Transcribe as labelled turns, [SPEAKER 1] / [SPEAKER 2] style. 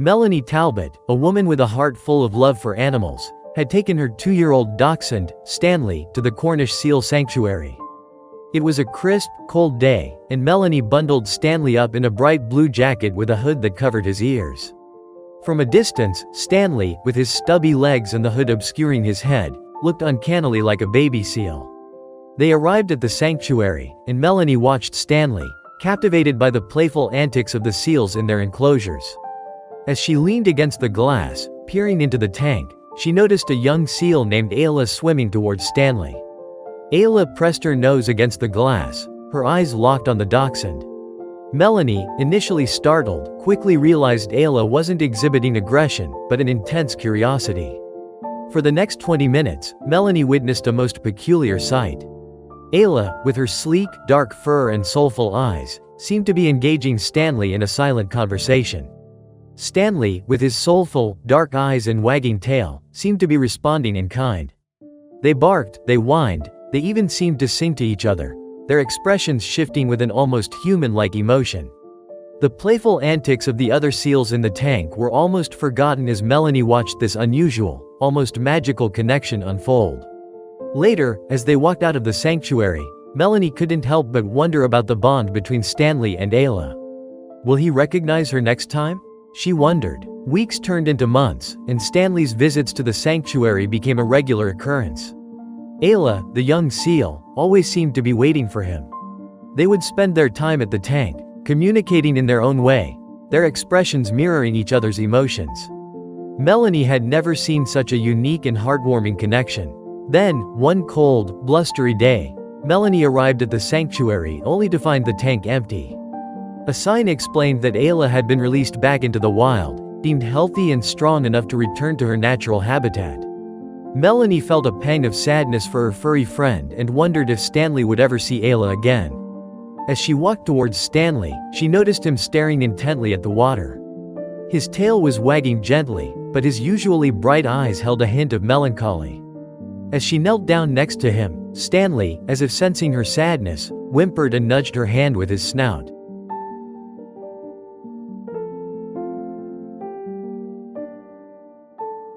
[SPEAKER 1] Melanie Talbot, a woman with a heart full of love for animals, had taken her 2-year-old dachshund, Stanley, to the Cornish seal sanctuary. It was a crisp, cold day, and Melanie bundled Stanley up in a bright blue jacket with a hood that covered his ears. From a distance, Stanley, with his stubby legs and the hood obscuring his head, looked uncannily like a baby seal. They arrived at the sanctuary, and Melanie watched Stanley, captivated by the playful antics of the seals in their enclosures. As she leaned against the glass, peering into the tank, she noticed a young seal named Aayla swimming towards Stanley. Aayla pressed her nose against the glass, her eyes locked on the dachshund. Melanie, initially startled, quickly realized Aayla wasn't exhibiting aggression, but an intense curiosity. For the next 20 minutes, Melanie witnessed a most peculiar sight. Aayla, with her sleek, dark fur and soulful eyes, seemed to be engaging Stanley in a silent conversation. Stanley, with his soulful, dark eyes and wagging tail, seemed to be responding in kind. They barked, they whined, they even seemed to sing to each other, their expressions shifting with an almost human-like emotion. The playful antics of the other seals in the tank were almost forgotten as Melanie watched this unusual, almost magical connection unfold. Later, as they walked out of the sanctuary, Melanie couldn't help but wonder about the bond between Stanley and Aayla. Will he recognize her next time? She wondered. Weeks turned into months, and Stanley's visits to the sanctuary became a regular occurrence. Aayla, the young seal, always seemed to be waiting for him. They would spend their time at the tank, communicating in their own way, their expressions mirroring each other's emotions. Melanie had never seen such a unique and heartwarming connection. Then, one cold, blustery day, Melanie arrived at the sanctuary only to find the tank empty. A sign explained that Aayla had been released back into the wild, deemed healthy and strong enough to return to her natural habitat. Melanie felt a pang of sadness for her furry friend and wondered if Stanley would ever see Aayla again. As she walked towards Stanley, she noticed him staring intently at the water. His tail was wagging gently, but his usually bright eyes held a hint of melancholy. As she knelt down next to him, Stanley, as if sensing her sadness, whimpered and nudged her hand with his snout.